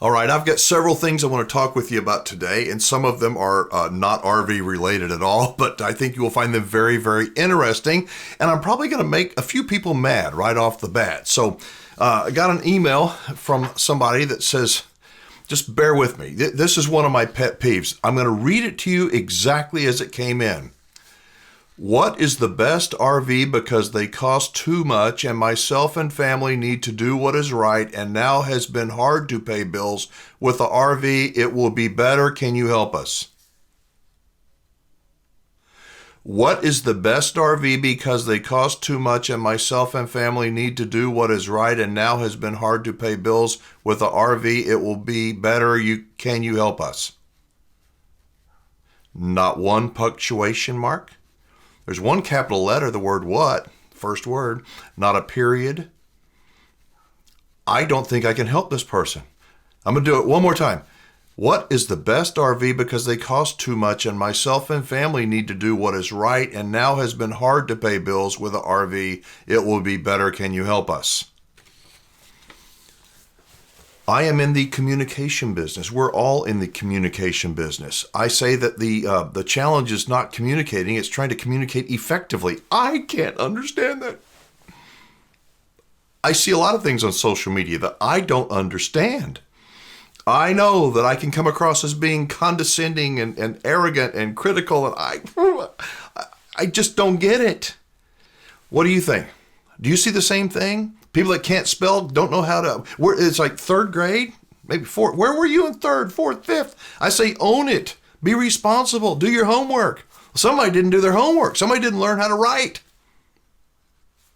All right, I've got several things I want to talk with you about today, and some of them are not RV related at all, but I think you will find them very, very interesting, and I'm probably going to make a few people mad right off the bat. So I got an email from somebody that says, just bear with me. This is one of my pet peeves. I'm going to read it to you exactly as it came in. What is the best RV because they cost too much and myself and family need to do what is right and now has been hard to pay bills with the RV? It will be better. Can you help us? What is the best RV because they cost too much and myself and family need to do what is right and now has been hard to pay bills with the RV? It will be better. Can you help us? Not one punctuation mark. There's one capital letter, the word what, first word, not a period. I don't think I can help this person. I'm going to do it one more time. What is the best RV because they cost too much and myself and family need to do what is right and now has been hard to pay bills with the RV? It will be better. Can you help us? I am in the communication business. We're all in the communication business. I say that the challenge is not communicating, it's trying to communicate effectively. I can't understand that. I see a lot of things on social media that I don't understand. I know that I can come across as being condescending and arrogant and critical, and I just don't get it. What do you think? Do you see the same thing? People that can't spell, don't know how to, it's like third grade, maybe fourth. Where were you in third, fourth, fifth? I say own it. Be responsible. Do your homework. Somebody didn't do their homework. Somebody didn't learn how to write.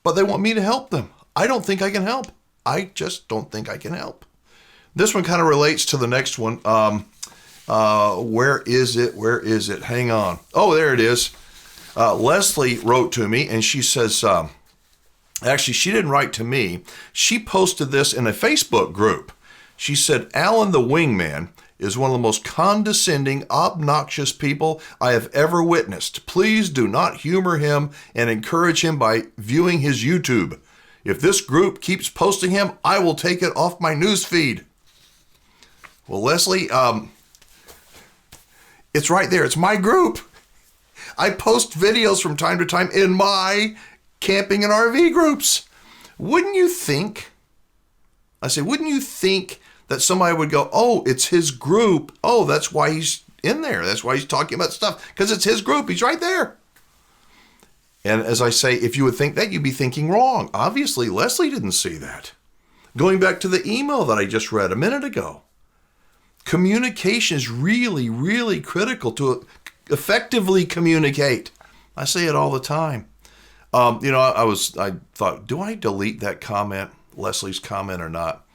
But they want me to help them. I don't think I can help. I just don't think I can help. This one kind of relates to the next one. Where is it? Where is it? Hang on. Oh, there it is. Leslie wrote to me and she says, actually, she didn't write to me. She posted this in a Facebook group. She said, Alan the Wingman is one of the most condescending, obnoxious people I have ever witnessed. Please do not humor him and encourage him by viewing his YouTube. If this group keeps posting him, I will take it off my news feed. Well, Leslie, it's right there. It's my group. I post videos from time to time in my camping and RV groups. Wouldn't you think that somebody would go, oh, it's his group. Oh, that's why he's in there. That's why he's talking about stuff, because it's his group. He's right there. And as I say, if you would think that, you'd be thinking wrong. Obviously, Leslie didn't see that. Going back to the email that I just read a minute ago, communication is really, really critical to effectively communicate. I say it all the time. I thought, do I delete that comment, Leslie's comment, or not?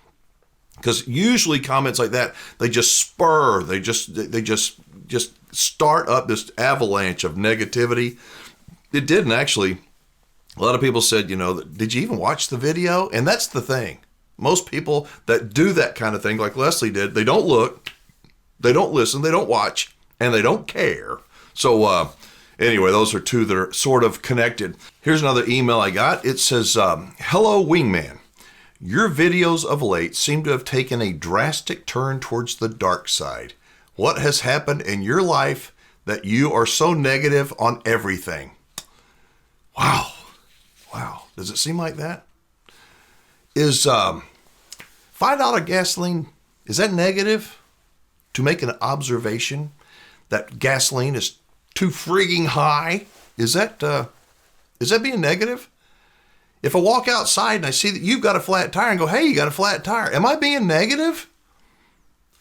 Because usually comments like that, they just spur, they just start up this avalanche of negativity. It didn't actually. A lot of people said, did you even watch the video? And that's the thing. Most people that do that kind of thing, like Leslie did, they don't look, they don't listen, they don't watch, and they don't care. So, anyway, those are two that are sort of connected. Here's another email I got. It says, hello, Wingman. Your videos of late seem to have taken a drastic turn towards the dark side. What has happened in your life that you are so negative on everything? Wow. Does it seem like that? Is $5 gasoline, is that negative? To make an observation that gasoline is too frigging high? Is that being negative? If I walk outside and I see that you've got a flat tire and go, hey, you got a flat tire, am I being negative?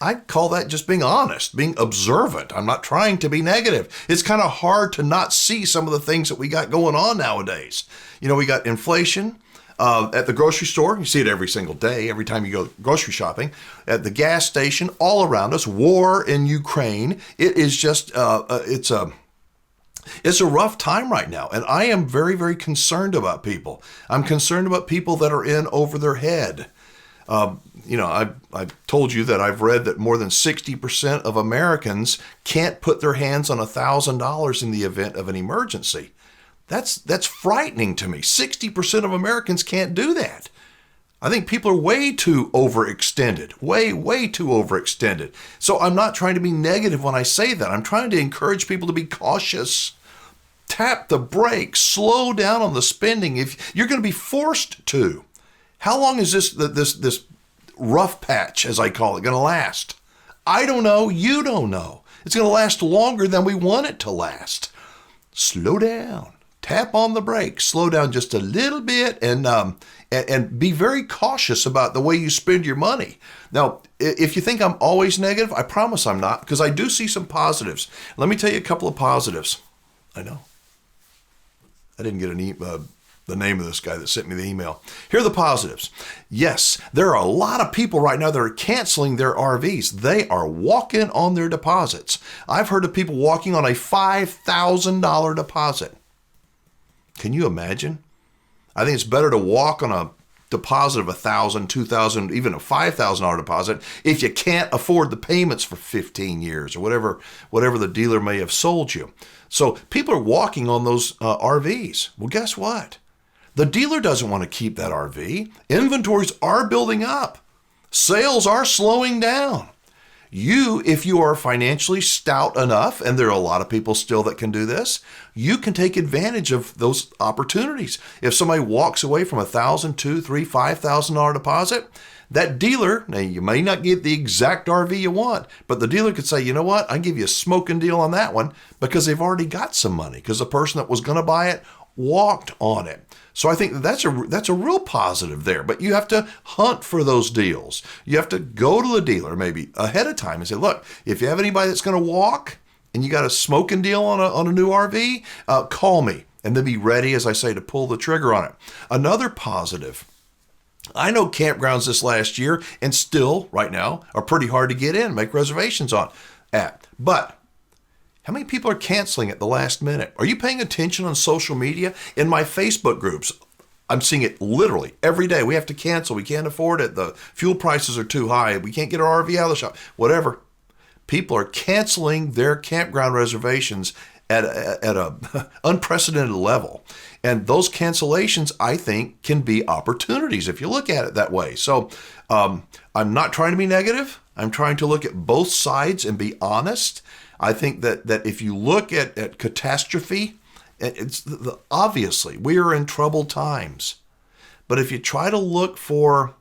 I'd call that just being honest, being observant. I'm not trying to be negative. It's kind of hard to not see some of the things that we got going on nowadays. We got inflation at the grocery store. You see it every single day, every time you go grocery shopping. At the gas station, all around us, war in Ukraine. It is just, it's a rough time right now, and I am very, very concerned about people. I'm concerned about people that are in over their head. I've told you that I've read that more than 60% of Americans can't put their hands on $1,000 in the event of an emergency. That's frightening to me. 60% of Americans can't do that. I think people are way too overextended, way too overextended. So I'm not trying to be negative when I say that. I'm trying to encourage people to be cautious. Tap the brakes, slow down on the spending if you're going to be forced to. How long is this rough patch, as I call it, going to last? I don't know. You don't know. It's going to last longer than we want it to last. Slow down. Tap on the brakes. Slow down just a little bit and be very cautious about the way you spend your money. Now, if you think I'm always negative, I promise I'm not, because I do see some positives. Let me tell you a couple of positives. I know. I didn't get the name of this guy that sent me the email. Here are the positives. Yes, there are a lot of people right now that are canceling their RVs. They are walking on their deposits. I've heard of people walking on a $5,000 deposit. Can you imagine? I think it's better to walk on a deposit of $1,000, $2,000, even a $5,000 deposit if you can't afford the payments for 15 years or whatever the dealer may have sold you. So people are walking on those RVs. Well, guess what? The dealer doesn't want to keep that RV. Inventories are building up. Sales are slowing down. You, if you are financially stout enough, and there are a lot of people still that can do this, you can take advantage of those opportunities. If somebody walks away from $1,000, $2,000, $3,000, $5,000 deposit, that dealer, now you may not get the exact RV you want, but the dealer could say, you know what, I'll give you a smoking deal on that one because they've already got some money because the person that was going to buy it walked on it. So I think that's a real positive there, but you have to hunt for those deals. You have to go to the dealer maybe ahead of time and say, look, if you have anybody that's going to walk and you got a smoking deal on a new RV, call me, and then be ready, as I say, to pull the trigger on it. Another positive, I know campgrounds this last year and still right now are pretty hard to get in, make reservations at, but how many people are canceling at the last minute? Are you paying attention on social media? In my Facebook groups, I'm seeing it literally every day. We have to cancel. We can't afford it. The fuel prices are too high. We can't get our RV out of the shop. Whatever. People are canceling their campground reservations at a unprecedented level. And those cancellations, I think, can be opportunities if you look at it that way. So I'm not trying to be negative. I'm trying to look at both sides and be honest. I think that if you look at catastrophe, obviously we are in troubled times. But if you try to look for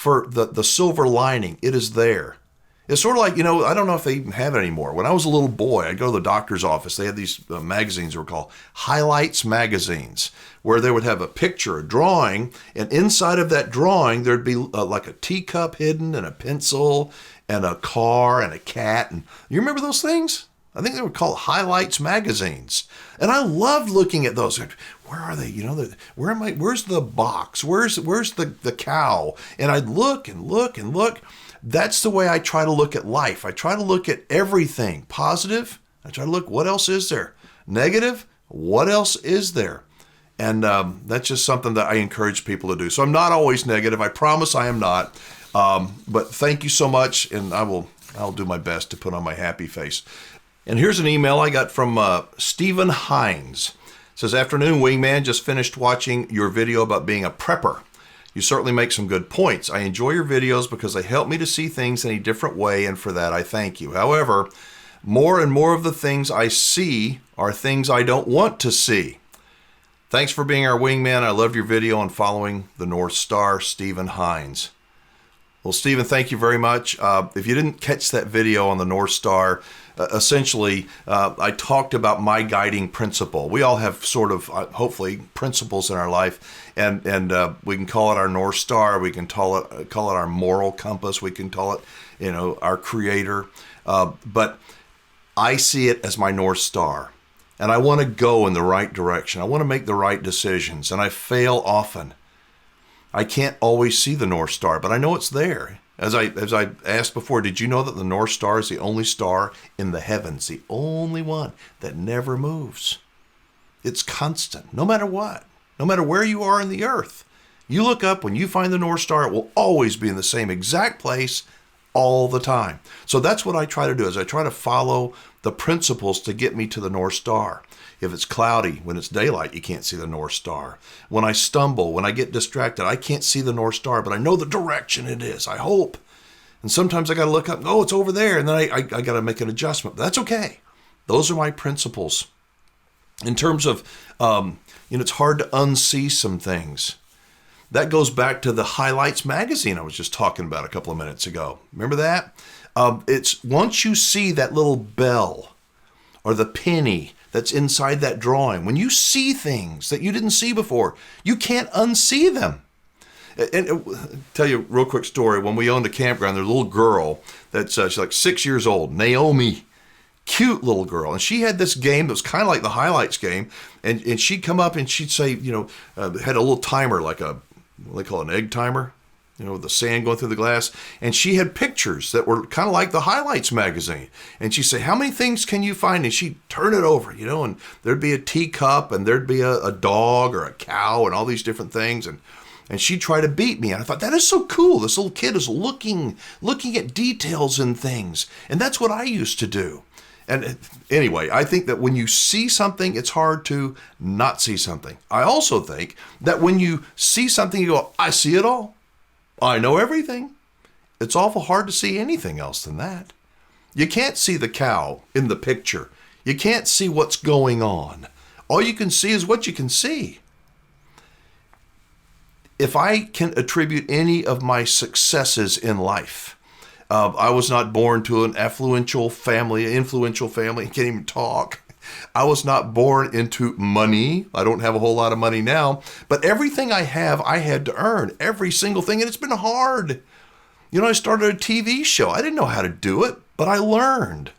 the silver lining, it is there. It's sort of like, I don't know if they even have it anymore. When I was a little boy, I'd go to the doctor's office. They had these magazines that were called Highlights magazines, where they would have a picture, a drawing, and inside of that drawing, there'd be like a teacup hidden and a pencil and a car and a cat. And you remember those things? I think they were called Highlights magazines. And I loved looking at those. Where are they? Where's the box? Where's the cow? And I'd look and look and look. That's the way I try to look at life. I try to look at everything positive. I try to look, what else is there? Negative, what else is there? And that's just something that I encourage people to do. So I'm not always negative. I promise I am not. But thank you so much, and I'll do my best to put on my happy face. And here's an email I got from Stephen Hines. It says, afternoon, Wingman, just finished watching your video about being a prepper. You certainly make some good points. I enjoy your videos because they help me to see things in a different way, and for that I thank you. However, more and more of the things I see are things I don't want to see. Thanks for being our wingman. I loved your video on following the North Star, Stephen Hines. Well, Stephen, thank you very much. If you didn't catch that video on the North Star, essentially, I talked about my guiding principle. We all have sort of, hopefully, principles in our life, and we can call it our North Star. We can call it our moral compass. We can call it, our Creator. But I see it as my North Star, and I want to go in the right direction. I want to make the right decisions, and I fail often. I can't always see the North Star, but I know it's there. As I asked before, did you know that the North Star is the only star in the heavens, the only one that never moves? It's constant, no matter what, no matter where you are in the earth. You look up, when you find the North Star, it will always be in the same exact place all the time. So that's what I try to do, is I try to follow the principles to get me to the North Star. If it's cloudy, when it's daylight, you can't see the North Star. When I stumble, when I get distracted, I can't see the North Star, but I know the direction it is, I hope. And sometimes I got to look up and, oh, it's over there, and then I got to make an adjustment. But that's okay. Those are my principles. In terms of, it's hard to unsee some things. That goes back to the Highlights magazine I was just talking about a couple of minutes ago. Remember that? It's once you see that little bell or the penny that's inside that drawing, when you see things that you didn't see before, you can't unsee them. And I'll tell you a real quick story. When we owned a campground, there's a little girl that's she's like 6 years old, Naomi. Cute little girl. And she had this game that was kind of like the Highlights game. And she'd come up and she'd say, had a little timer, like what they call an egg timer, with the sand going through the glass. And she had pictures that were kind of like the Highlights magazine. And she'd say, how many things can you find? And she'd turn it over, and there'd be a teacup and there'd be a dog or a cow and all these different things. And she'd try to beat me. And I thought, that is so cool. This little kid is looking at details in things. And that's what I used to do. And anyway, I think that when you see something, it's hard to not see something. I also think that when you see something, you go, I see it all. I know everything. It's awful hard to see anything else than that. You can't see the cow in the picture. You can't see what's going on. All you can see is what you can see. If I can attribute any of my successes in life, I was not born to an influential family, can't even talk. I was not born into money. I don't have a whole lot of money now, but everything I have, I had to earn, every single thing, and it's been hard. I started a TV show. I didn't know how to do it, but I learned.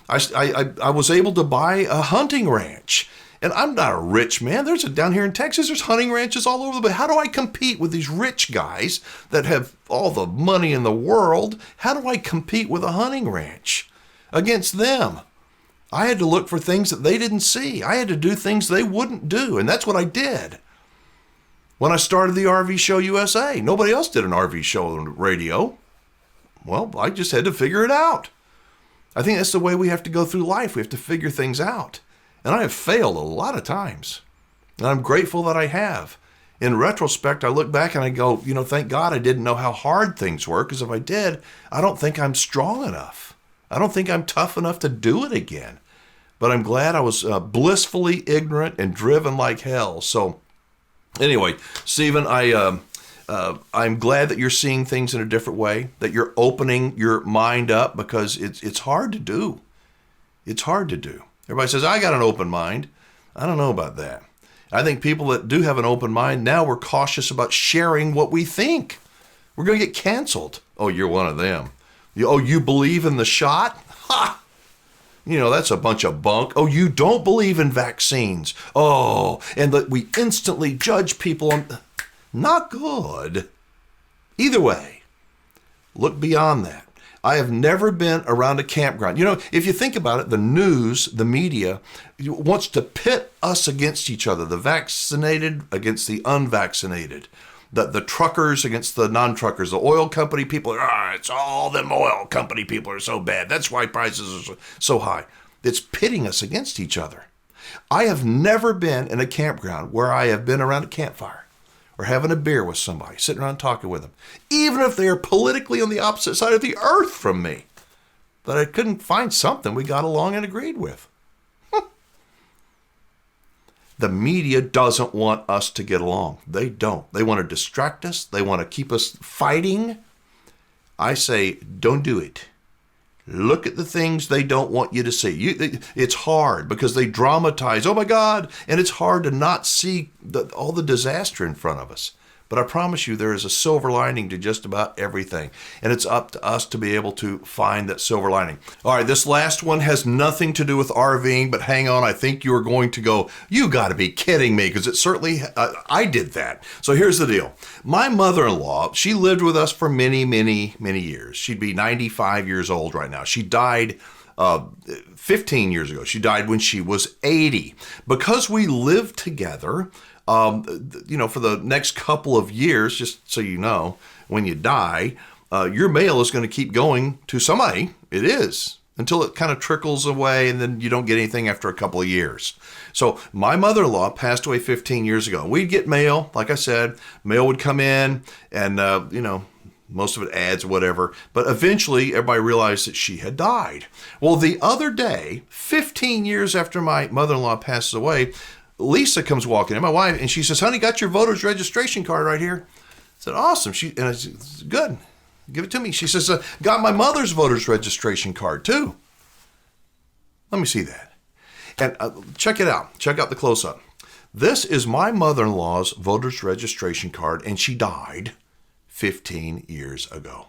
I was able to buy a hunting ranch. And I'm not a rich man. Down here in Texas, there's hunting ranches all over. But how do I compete with these rich guys that have all the money in the world? How do I compete with a hunting ranch against them? I had to look for things that they didn't see. I had to do things they wouldn't do. And that's what I did. When I started the RV Show USA, nobody else did an RV show on the radio. Well, I just had to figure it out. I think that's the way we have to go through life. We have to figure things out. And I have failed a lot of times. And I'm grateful that I have. In retrospect, I look back and I go, thank God I didn't know how hard things were, because if I did, I don't think I'm strong enough. I don't think I'm tough enough to do it again. But I'm glad I was blissfully ignorant and driven like hell. So anyway, Stephen, I'm glad that you're seeing things in a different way, that you're opening your mind up, because it's hard to do. It's hard to do. Everybody says, I got an open mind. I don't know about that. I think people that do have an open mind, now we're cautious about sharing what we think. We're going to get canceled. Oh, you're one of them. You believe in the shot? Ha! That's a bunch of bunk. Oh, you don't believe in vaccines. Oh, and we instantly judge people on... Not good. Either way, look beyond that. I have never been around a campground. If you think about it, the news, the media, wants to pit us against each other, the vaccinated against the unvaccinated, the truckers against the non-truckers, the oil company people, it's all them oil company people are so bad. That's why prices are so high. It's pitting us against each other. I have never been in a campground where I have been around a campfire or having a beer with somebody, sitting around talking with them, even if they are politically on the opposite side of the earth from me, that I couldn't find something we got along and agreed with. The media doesn't want us to get along. They don't. They want to distract us. They want to keep us fighting. I say, don't do it. Look at the things they don't want you to see. It's hard because they dramatize, oh my God, and it's hard to not see all the disaster in front of us. But I promise you there is a silver lining to just about everything. And it's up to us to be able to find that silver lining. All right, this last one has nothing to do with Rving, but hang on, I think you are going to go, you got to be kidding me, because it certainly, I did that. So here's the deal. My mother-in-law, she lived with us for many, many, many years. She'd be 95 years old right now. She died 15 years ago. She died when she was 80. Because we lived together, for the next couple of years, just so you know, when you die, your mail is going to keep going to somebody. It is. until it kind of trickles away, and then you don't get anything after a couple of years. So my mother-in-law passed away 15 years ago. We'd get mail, like I said, mail would come in, and most of it ads, whatever. But eventually, everybody realized that she had died. Well, the other day, 15 years after my mother-in-law passes away, Lisa comes walking in, my wife, and she says, "Honey, got your voter's registration card right here." I said, "Awesome." And I said, "Good. Give it to me." She says, "Got my mother's voter's registration card, too." Let me see that. And check it out. Check out the close-up. This is my mother-in-law's voter's registration card, and she died 15 years ago.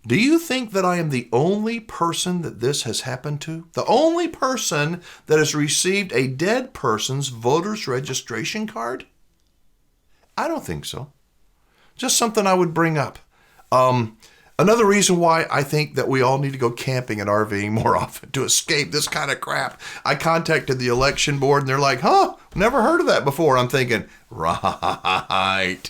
Do you think that I am the only person that this has happened to? The only person that has received a dead person's voter's registration card? I don't think so. Just something I would bring up. Another reason why I think that we all need to go camping and RVing more often to escape this kind of crap. I contacted the election board and they're like, never heard of that before. I'm thinking, right.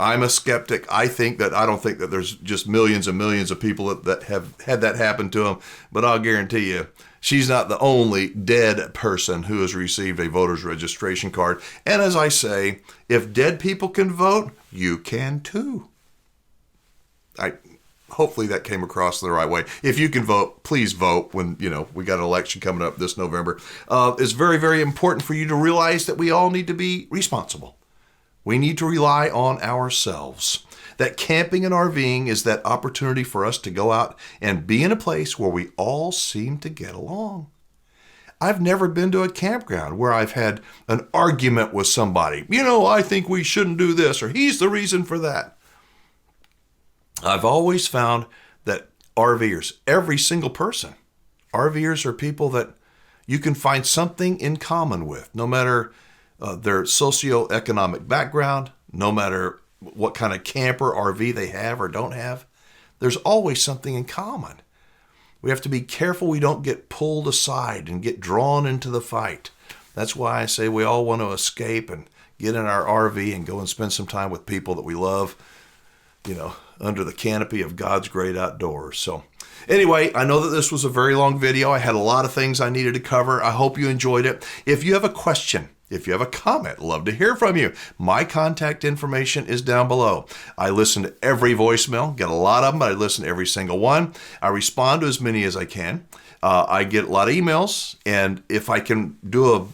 I'm a skeptic. I don't think that there's just millions and millions of people that have had that happen to them. But I'll guarantee you, she's not the only dead person who has received a voter's registration card. And as I say, if dead people can vote, you can too. Hopefully that came across the right way. If you can vote, please vote when, we got an election coming up this November. It's very, very important for you to realize that we all need to be responsible. We need to rely on ourselves. That camping and RVing is that opportunity for us to go out and be in a place where we all seem to get along. I've never been to a campground where I've had an argument with somebody. I think we shouldn't do this, or he's the reason for that. I've always found that RVers, every single person, RVers are people that you can find something in common with, no matter their socioeconomic background, no matter what kind of camper RV they have or don't have. There's always something in common. We have to be careful we don't get pulled aside and get drawn into the fight. That's why I say we all want to escape and get in our RV and go and spend some time with people that we love, under the canopy of God's great outdoors. So anyway, I know that this was a very long video. I had a lot of things I needed to cover. I hope you enjoyed it. If you have a question, if you have a comment, love to hear from you. My contact information is down below. I listen to every voicemail, get a lot of them, but I listen to every single one. I respond to as many as I can. I get a lot of emails, and if I can do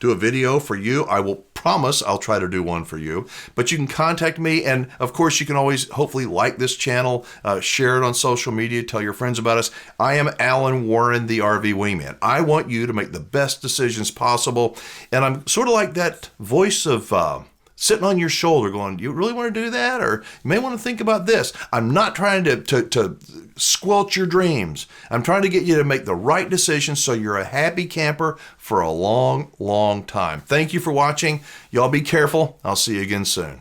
a video for you, I will promise I'll try to do one for you. But you can contact me, and of course you can always hopefully like this channel, share it on social media, tell your friends about us. I am Alan Warren, the RV Wingman. I want you to make the best decisions possible, and I'm sort of like that voice of sitting on your shoulder going, you really want to do that? Or you may want to think about this. I'm not trying to squelch your dreams. I'm trying to get you to make the right decision so you're a happy camper for a long, long time. Thank you for watching. Y'all be careful. I'll see you again soon.